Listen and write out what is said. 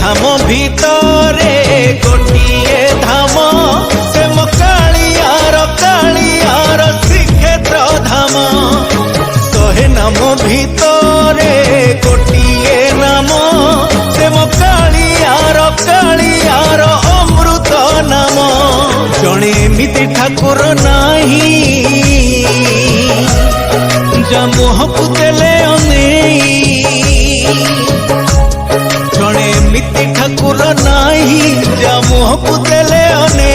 धाम भितरे गोटिए धाम से मो कालियार श्रीक्षेत्र धाम। शहे नाम भितरे गोटिए नाम से मो कालियार अमृत नाम। जणे एमिति ठाकुर नाही जा मुहकु देले अनेई। जणे एमिति ठाकुर नाही जा मुहकु देले अनेई।